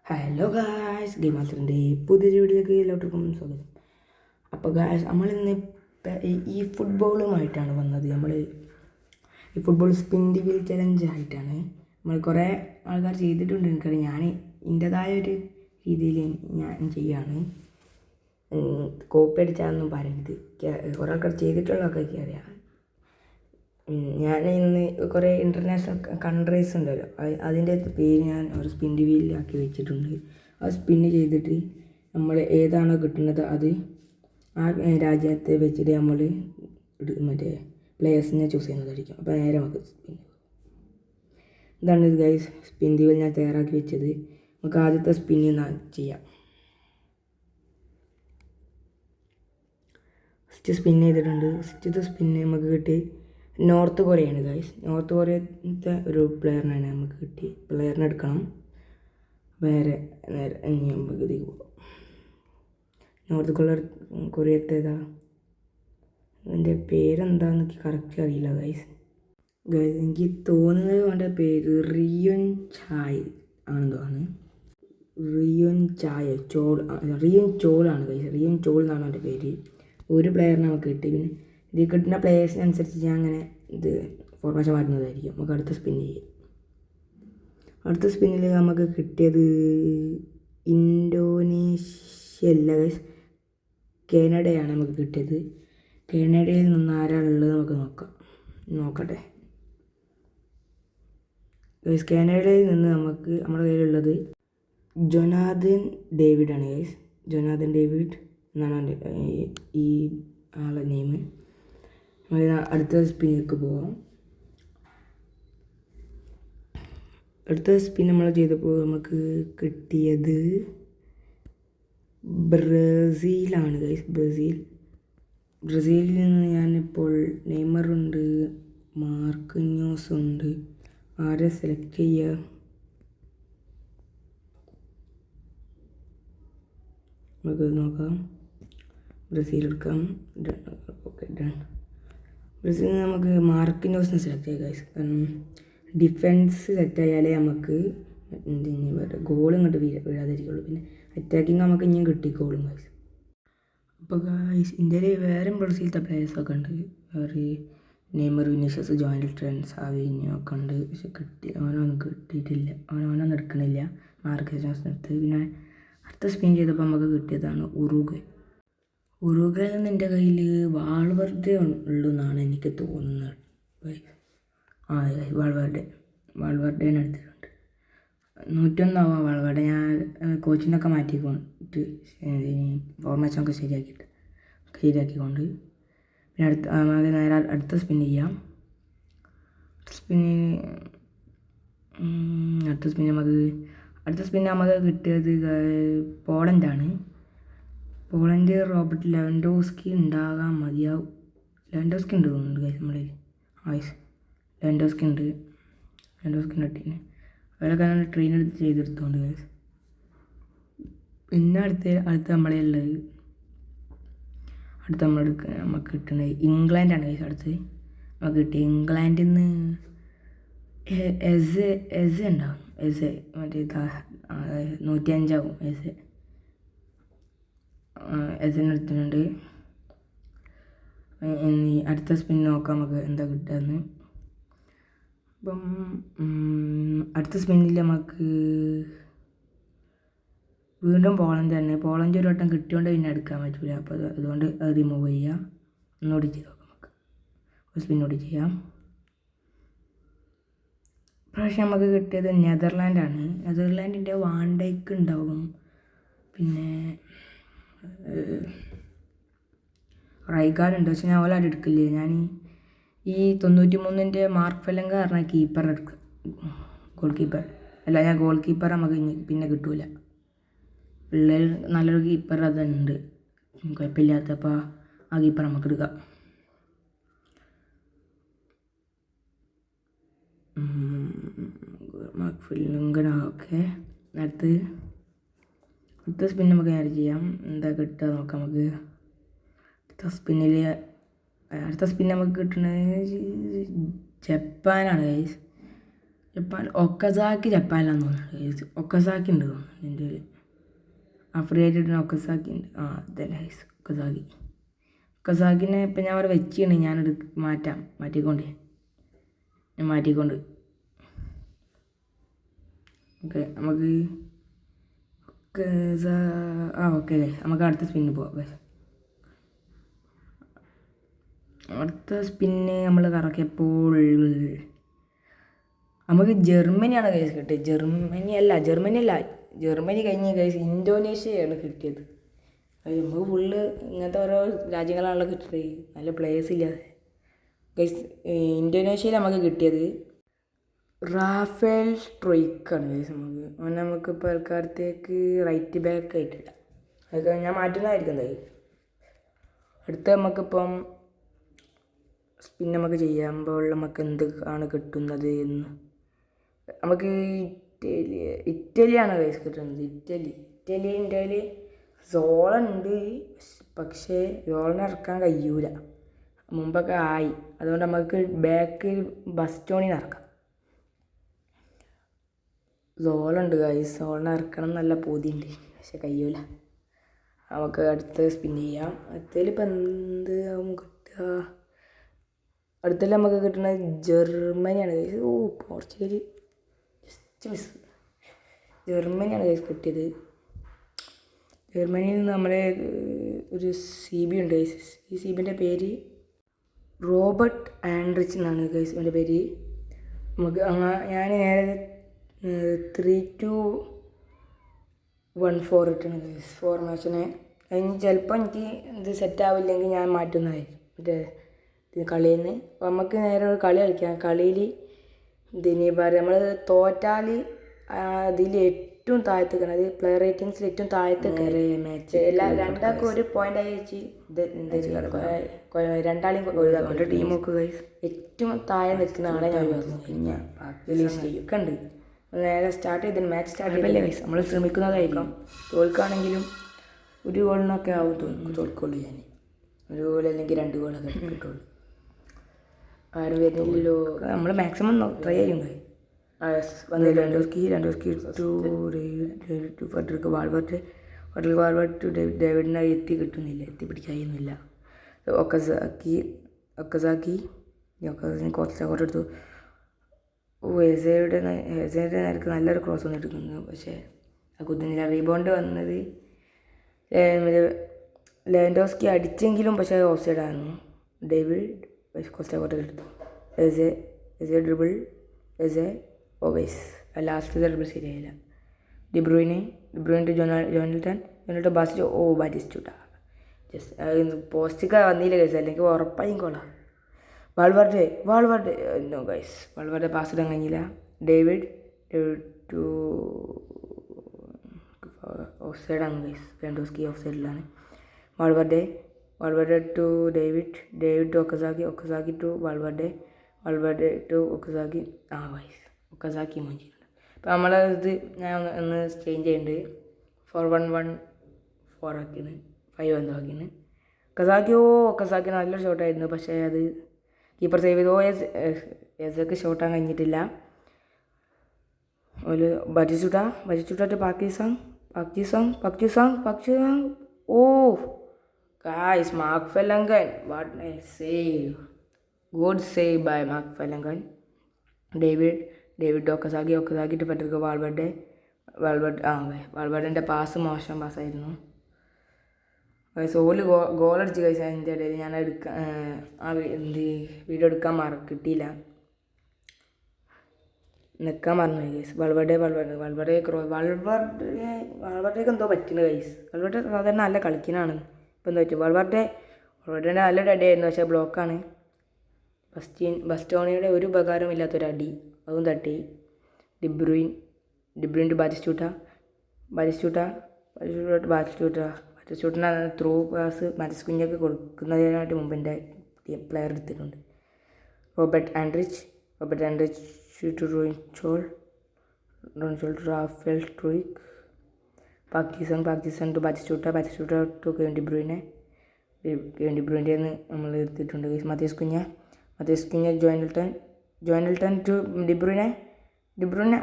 Hello guys, game മാസ്റ്ററിൻ്റെ പുതിയൊരു വീഡിയോയിലേക്ക് എല്ലാവർക്കും സ്വാഗതം. അപ്പോൾ ഗായ്സ്, നമ്മളിന്ന് ഈ ഫുട്ബോളുമായിട്ടാണ് വന്നത്. നമ്മൾ ഈ football spin the wheel challenge ആയിട്ടാണ് നമ്മൾ കുറേ ആൾക്കാർ ചെയ്തിട്ടുണ്ട്. എനിക്കറിയാം, ഞാൻ എൻ്റെതായ ഒരു രീതിയിൽ ഞാൻ ചെയ്യാണ്. കോപ്പി അടിച്ചാലൊന്നും പറയരുത്. കുറേ ആൾക്കാർ ചെയ്തിട്ടുള്ളതൊക്കെ എനിക്കറിയാം. ഞാൻ ഇന്ന് കുറേ ഇൻ്റർനാഷണൽ കൺട്രീസ് ഉണ്ടല്ലോ, അതിൻ്റെ പേര് ഞാൻ ഒരു സ്പിൻ വീലിലാക്കി വെച്ചിട്ടുണ്ട്. ആ സ്പിന്ന് ചെയ്തിട്ട് നമ്മൾ ഏതാണോ കിട്ടുന്നത് അത് ആ രാജ്യത്തെ വെച്ചിട്ട് നമ്മൾ മറ്റേ പ്ലേയേഴ്സിനെ ചൂസ് ചെയ്യുന്നതായിരിക്കും. അപ്പോൾ നേരെ നമുക്ക് സ്പിൻ ഇതാണ് ഗൈസ്, സ്പിൻ വീൽ ഞാൻ തയ്യാറാക്കി വെച്ചത്. നമുക്ക് ആദ്യത്തെ സ്പിന്ന് ചെയ്യാം. ഫസ്റ്റ് സ്പിൻ ചെയ്തിട്ടുണ്ട്. ഫസ്റ്റത്തെ സ്പിന്ന് നമുക്ക് കിട്ടി നോർത്ത് കൊറിയയാണ് ഗൈസ്. നോർത്ത് കൊറിയത്തെ ഒരു പ്ലെയറിനാണ് നമുക്ക് കിട്ടി. പ്ലെയറിനെ എടുക്കണം. നേരെ നമുക്ക് ഇതിലേക്ക് പോകാം. നോർത്ത് കൊറിയത്തേതാ, അതിൻ്റെ പേരെന്താന്ന് എനിക്ക് കറക്റ്റ് അറിയില്ല ഗൈസ്. എനിക്ക് തോന്നുന്നത് അവൻ്റെ പേര് റിയോൻ ചായ് ആണെന്ന് തോന്നുന്നു. റിയോൻ ചോളാണ് ഗൈസ്. റിയോൻ ചോൾ എന്നാണ് അവൻ്റെ പേര്. ഒരു പ്ലെയറിനെ നമുക്ക് കിട്ടി. പിന്നെ ഇത് കിട്ടുന്ന പ്ലേയേഴ്സിനനുസരിച്ച് ഞാൻ അങ്ങനെ ഇത് ഫോർമേഷൻ മാറ്റുന്നതായിരിക്കും. നമുക്ക് അടുത്ത സ്പിൻ ചെയ്യാം. അടുത്ത സ്പിന്നിൽ നമുക്ക് കിട്ടിയത് ഇന്തോനേഷ്യ അല്ല ഗൈസ്, കാനഡയാണ് നമുക്ക് കിട്ടിയത്. കാനഡയിൽ നിന്ന് ആരാളുള്ളത് നമുക്ക് നോക്കട്ടെ ഗൈസ്. കാനഡയിൽ നിന്ന് നമ്മുടെ കയ്യിലുള്ളത് ജൊനാഥൻ ഡേവിഡാണ് ഗൈസ്. ജൊനാഥൻ ഡേവിഡ് എന്നാണ് ഈ ആളെ നെയിം. അടുത്ത സ്പിന്നിലേക്ക് പോകാം. അടുത്ത സ്പിൻ നമ്മൾ ചെയ്തപ്പോൾ നമുക്ക് കിട്ടിയത് ബ്രസീലാണ് ഗൈസ്. ബ്രസീലിൽ നിന്ന് ഞാനിപ്പോൾ നെയ്മറുണ്ട്, മാർക്കിന്യോസ് ഉണ്ട്. ആരെ സെലക്ട് ചെയ്യുക? നമുക്ക് നോക്കാം. ബ്രസീൽ എടുക്കാം. Okay, done. ബ്രസീലിൽ നമുക്ക് മാർക്കിനോസിനെ സെലക്ട് ചെയ്യാം ഗൈസ്. കാരണം ഡിഫെൻസ് സെറ്റായാലേ നമുക്ക് ഗോൾ ഇങ്ങോട്ട് വീഴാതിരിക്കുള്ളൂ. പിന്നെ അറ്റാക്കിങ് നമുക്ക് ഇനിയും കിട്ടിക്കോളും ഗൈസ്. അപ്പോൾ ഗൈസ്, ഇന്ത്യയിൽ വേറെ ബ്രസീലത്തെ പ്ലേയേഴ്സൊക്കെ ഉണ്ട്. വേറെ നെയ്മർ, വിനീഷ്യസ്, ജോയൽട്ടൺ, സാവിഞ്ഞോ ഒക്കെ ഉണ്ട്. പക്ഷെ അവനൊന്നും കിട്ടിയിട്ടില്ല. അവനൊന്നും എടുക്കണില്ല. മാർക്കിനോസിന് എടുത്ത്. പിന്നെ അടുത്ത സ്പിൻ ചെയ്തപ്പോൾ നമുക്ക് കിട്ടിയതാണ് ഉറുഗ്വയിൽ നിന്ന് എൻ്റെ കയ്യിൽ വാൾവർഡേ ഉള്ളൂ എന്നാണ് എനിക്ക് തോന്നുന്നത്. വാൾവർഡേനെ എടുത്തിട്ടുണ്ട്. 101 ആവാം വാൾവർഡേ. ഞാൻ കോച്ചിനൊക്കെ മാറ്റിക്കൊണ്ട് ഫോർമേഷനൊക്കെ ശരിയാക്കിക്കൊണ്ട് പിന്നെ നമുക്ക് നേരെ അടുത്ത സ്പിൻ ചെയ്യാം. അടുത്ത സ്പിൻ നമുക്ക് കിട്ടിയത് പോളണ്ടാണ്. പോളണ്ട് റോബർട്ട് ലെവൻഡോസ്കി ഉണ്ടാകാൻ മതിയാവും. ലെവൻഡോസ്കി ഉണ്ട് തോന്നുന്നുണ്ട് ഗൈസ് നമ്മളിൽ. ലെവൻഡോസ്കി കിട്ടീന്. അവരൊക്കെ ട്രെയിൻ എടുത്ത് ചെയ്തെടുത്തോണ്ട് ഗൈസ്. പിന്നെ അടുത്ത നമ്മളെ ഉള്ളത് നമുക്ക് കിട്ടുന്നത് ഇംഗ്ലണ്ടാണ് ഗൈസ്. അടുത്ത് നമുക്ക് കിട്ടി ഇംഗ്ലണ്ടിൽ നിന്ന് എസ് ഉണ്ടാവും. മറ്റേ 105 ആവും. എസിന് എടുത്തിട്ടുണ്ട്. ഇനി അടുത്ത സ്പിൻ നോക്കാം നമുക്ക് എന്താ കിട്ടുകയെന്ന്. അപ്പം അടുത്ത സ്പിന്നിൽ നമുക്ക് വീണ്ടും പോളണ്ട് തന്നെ. പോളണ്ട് ഒരു വട്ടം കിട്ടിയോണ്ട് പിന്നെ എടുക്കാൻ പറ്റില്ല. അപ്പോൾ അതുകൊണ്ട് അത് റിമൂവ് ചെയ്യാം. ഒന്നുകൂടി ചെയ്ത് നോക്കാം. നമുക്ക് ഒരു സ്പിന്നോടി ചെയ്യാം. പ്രാവശ്യം നമുക്ക് കിട്ടിയത് നെതർലാൻഡാണ്. നെതർലാൻഡിൻ്റെ വാൻഡൈക്ക് ഉണ്ടാവും. പിന്നെ റൈഗാർഡ് ഉണ്ട്. പക്ഷെ ഞാൻ ഓലായിട്ട് എടുക്കില്ല. ഞാൻ ഈ 93-ൻ്റെ മാർക്ക് ഫെലങ്ക പറഞ്ഞ കീപ്പർ എടുക്കുക. ഗോൾ കീപ്പർ അല്ല, ഞാൻ ഗോൾ കീപ്പർ നമുക്ക് പിന്നെ കിട്ടൂല. പിള്ളേർ നല്ലൊരു കീപ്പർ അതുണ്ട്, കുഴപ്പമില്ലാത്തപ്പോൾ ആ കീപ്പർ നമുക്ക് എടുക്കാം. മാർക്ക് ഫെലങ്ക. ഓക്കെ, അടുത്ത സ്പിൻ നമുക്ക് നേരെ ചെയ്യാം. എന്താ കിട്ടുക നോക്കാം നമുക്ക്. അടുത്ത സ്പിൻ നമുക്ക് കിട്ടുന്നത് ജപ്പാനാണ് ഗൈസ്. ജപ്പാൻ ജപ്പാനിലാന്ന് തോന്നുന്നുണ്ട്. ഒക്കസാക്കി ഉണ്ട് തോന്നുന്നു എൻ്റെ ആ ഫ്രീ ആയിട്ട് ഒക്കസാക്കി ഉണ്ട്. അതന്നെ ഗൈസ് ഒക്കസാക്കിനെ ഇപ്പം ഞാൻ അവിടെ വെച്ചിട്ടുണ്ട്. ഞാനത് മാറ്റിക്കൊണ്ട് ഓക്കെ നമുക്ക് ഓക്കെ നമുക്ക് അടുത്ത സ്പിന്ന് പോവാം. അടുത്ത സ്പിന്ന് നമ്മൾ കറക്കിയപ്പോൾ നമുക്ക് ജർമ്മനിയാണ് കേസ് കിട്ടിയത്. ജർമ്മനി കഴിഞ്ഞ് കേസ് ഇന്തോനേഷ്യയാണ് കിട്ടിയത്. നമുക്ക് ഫുള്ള് ഇങ്ങനത്തെ ഓരോ രാജ്യങ്ങളാണല്ലോ കിട്ടിയത്, നല്ല പ്ലേയേഴ്സ് ഇല്ലാതെ. ഗൈസ് ഇന്തോനേഷ്യയിൽ നമുക്ക് കിട്ടിയത് റാഫേൽ സ്ട്രൈക്കാണ് ഗൈസ്. നമുക്കിപ്പോൾ ആൾക്കാരത്തേക്ക് റൈറ്റ് ബാക്ക് ആയിട്ടില്ല, അതൊക്കെ ഞാൻ മാറ്റുന്നതായിരിക്കും എന്തായാലും. അടുത്ത നമുക്കിപ്പം സ്പിൻ നമുക്ക് ചെയ്യുമ്പോൾ നമുക്ക് എന്ത് ആണ് കിട്ടുന്നത് എന്ന് നമുക്ക് ഇറ്റലിയാണ് ഗൈസ് കിട്ടുന്നത്. ഇറ്റലിൻ്റെ സോളുണ്ട്, പക്ഷേ സോളിനെ ഇറക്കാൻ കഴിയൂല, മുമ്പൊക്കെ ആയി. അതുകൊണ്ട് നമുക്ക് ബാക്ക് ബസ്റ്റോണിന് ഇറക്കാം. സോളുണ്ട് ഗൈസ്, സോളിനെ ഇറക്കണം നല്ല പൂതിയുണ്ട്, പക്ഷെ കഴിയൂല. നമുക്ക് അടുത്ത സ്പിൻ ചെയ്യാം. അടുത്തതിൽ ഇപ്പം എന്താവും കിട്ടുക? അടുത്തതിൽ നമുക്ക് കിട്ടുന്നത് ജർമ്മനിയാണ് ഗൈസ്. Portugal just miss. ജർമ്മനിയാണ് ഗൈസ് കിട്ടിയത്. ജർമ്മനിയിൽ നിന്ന് നമ്മളെ ഒരു CB ഉണ്ട് ഗൈസ്. ഈ CBൻ്റെ പേര് റോബർട്ട് ആൻഡ്രിച്ച് എന്നാണ് ഗൈസ് എൻ്റെ പേര്. നമുക്ക് ഞാൻ നേരെ 3-2-1-4 ഇട്ടാണ് ഗൈസ് ഫോർമേഷനെ. അതിന് ചിലപ്പോൾ എനിക്ക് ഇത് സെറ്റാവില്ലെങ്കിൽ ഞാൻ മാറ്റുന്നതായിരിക്കും മറ്റേ കളിയിൽ നിന്ന്. അപ്പോൾ നമുക്ക് നേരെ ഒരു കളി കളിക്കാം. കളിയിൽ ഇതിന് പറയുക, നമ്മൾ തോറ്റാൽ അതിൽ ഏറ്റവും താഴത്ത് അത് പ്ലെയർ റേറ്റിംഗ്സിൽ ഏറ്റവും താഴത്ത് കയറി മാച്ച് രണ്ടാൾക്കും ഒരു പോയിന്റ് ആയി വെച്ച് രണ്ടാളെയും ഒഴിവാക്കും ടീമൊക്കെ ഗൈസ്. ഏറ്റവും താഴെ നിൽക്കുന്ന ആളെ ഞാൻ ഒഴിവാക്കും, പിന്നെ റിലീസ് ചെയ്യൊക്കെ ഉണ്ട്. നേരെ സ്റ്റാർട്ട് ചെയ്തിട്ട് മാച്ച് സ്റ്റാർട്ട് ചെയ്തല്ലേ ഗൈസ്. നമ്മൾ ശ്രമിക്കുന്നതായിരിക്കും. തോൽക്കുകയാണെങ്കിലും ഒരു ഗോളിനൊക്കെ ആവും തോൽക്കുള്ളൂ. ഞാൻ ഒരു ഗോൾ അല്ലെങ്കിൽ 2 ഗോളൊക്കെ കിട്ടുള്ളൂ. ആരും വരുന്നില്ലല്ലോ. നമ്മൾ മാക്സിമം ട്രൈ ചെയ്യും. വന്ന് ലെവാൻഡോസ്കി ടു ഫെഡറിക് വാൾവർട്ട് ടു ഡേവിഡിനെ എത്തിപ്പിടിക്കാനൊന്നുമില്ല. ഒക്കസാക്കി കുറച്ച് അങ്ങോട്ട് എടുത്തു. എസയുടെ നേർക്ക് നല്ലൊരു ക്രോസ് ഒന്നും എടുക്കുന്നു, പക്ഷേ ആ കുത്തുന്നില്ല. റീബൗണ്ട് വന്നത് ലെവാൻഡോസ്കി അടിച്ചെങ്കിലും പക്ഷേ ഓഫ് സൈഡായിരുന്നു. ഡേവിഡ് കുറച്ച് അങ്ങോട്ട് എടുത്തു. എസെ ഡ്രിബിൾ ഓവേസ് ലാസ്റ്റ് ഡ്രിബിൾ ശരിയായില്ല. ഡിബ്രൂയിന് ടു ജോണൽട്ടൺ ബാറ്റിസ്റ്റൂട്ട ജസ്റ്റ് പോസ്റ്റൊക്കെ വന്നില്ല ഗൈസ്, അല്ലെങ്കിൽ ഉറപ്പായും കൊള്ളാം. Valverde no guys, Valverde pass ഇടാൻ കഴിഞ്ഞില്ല. ഡേവിഡ് ടു ഓഫ് സൈഡാണ് ഗൈസ്. ലെവാൻഡോസ്കി ഓഫ് സൈഡിലാണ്. Valverde to David to Okazaki to Valverde to Okazaki. Guys Okazaki മോഞ്ചിട്ടുണ്ട്. അപ്പോൾ നമ്മളത് ഞാൻ ഒന്ന് ചേഞ്ച് ചെയ്യുന്നുണ്ട്. 4-1-1-4 ആക്കിയാണ്, 5 എന്തോ ആക്കിയാണ്. ഒക്കസാക്കി നല്ലൊരു ഷോട്ടായിരുന്നു, പക്ഷേ അത് കീപ്പർ സേവ് ചെയ്തു. എസക്ക് ഷോട്ടാൻ കഴിഞ്ഞിട്ടില്ല. ഒരു Batistuta to Pakistan. Guys, Mark Fellaini, what a save. Good save by Mark Fellaini. David Okazaki to Federico വാൾവർഡിൻ്റെ പാസ് മോശം പാസ്സായിരുന്നു. ഓല് ഗോളടിച്ച് കഴിച്ചാൽ അതിൻ്റെ ഇടയിൽ ഞാൻ വീഡിയോ എടുക്കാൻ കിട്ടിയില്ല, നിൽക്കാൻ മറന്നു ഗൈസ്. വാൾവർഡേക്ക് എന്തോ പറ്റുന്നു ഗൈസ്. വാൾവർഡെ സാധാരണ നല്ല കളിക്കുന്നതാണ്, ഇപ്പം എന്താ പറ്റും. വാൾവർഡേൻ്റെ നല്ലൊരു അടിയായിരുന്നു, പക്ഷേ ബ്ലോക്കാണ്. ബസ്റ്റോണിയുടെ ഒരു ഉപകാരമില്ലാത്തൊരടി, അതും തട്ടി. ഡിബ്രൂയിൻ ടു ബാറ്റിസ്റ്റൂട്ടിന് ത്രൂ പാസ് മാറ്റിസ് കുഞ്ഞൊക്കെ കൊടുക്കുന്നതിനായിട്ട് മുമ്പ് എൻ്റെ പ്ലെയർ എടുത്തിട്ടുണ്ട്. റോബർട്ട് ആൻഡ്രിച്ച് ടു റോയിൻചോൾ to Raphael strike. Pakistan to Batistuta to Kevin ഡിബ്രൂയിനെ നമ്മൾ എടുത്തിട്ടുണ്ട്. മാത്യൂസ് കുഞ്ഞ ജോയിനൽട്ടൺ ടു ഡിബ്രൂയിനെ ഡിബ്രൂനെ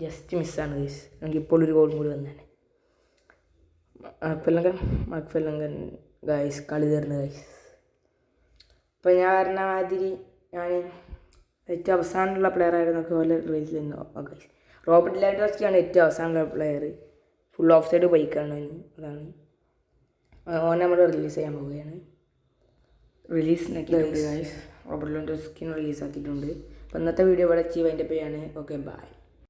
ജസ്റ്റ് മിസ്സാണ് ഗൈസ്. എനിക്ക് ഇപ്പോൾ ഒരു ഗോളും കൂടി വന്നേനെ. മക്ഫെല്ലങ്കൻ ഗൈസ് കളി തരുന്ന ഗൈസ്. ഇപ്പം ഞാൻ പറഞ്ഞ മാതിരി ഞാൻ ഏറ്റവും അവസാനമുള്ള പ്ലെയർ ആയിരുന്നു പോലെ റിലീസ് ചെയ്യുന്നു ഗൈസ്. റോബർട്ട് ലെവൻഡോസ്കിയാണ് ഏറ്റവും അവസാനമുള്ള പ്ലെയർ. ഫുൾ ഓഫ് സൈഡ് ബൈക്കാണ്. അതാണ് ഓനെ നമ്മൾ റിലീസ് ചെയ്യാൻ പോവുകയാണ്. റിലീസിനാക്കിയിട്ടുണ്ട് ഗൈസ്. റോബർട്ട് ലെവൻഡോസ്കിനെ റിലീസാക്കിയിട്ടുണ്ട്. അപ്പോൾ ഇന്നത്തെ വീഡിയോ ഇവിടെ അച്ചീവ് അതിൻ്റെ പേയാണ്. Okay bye.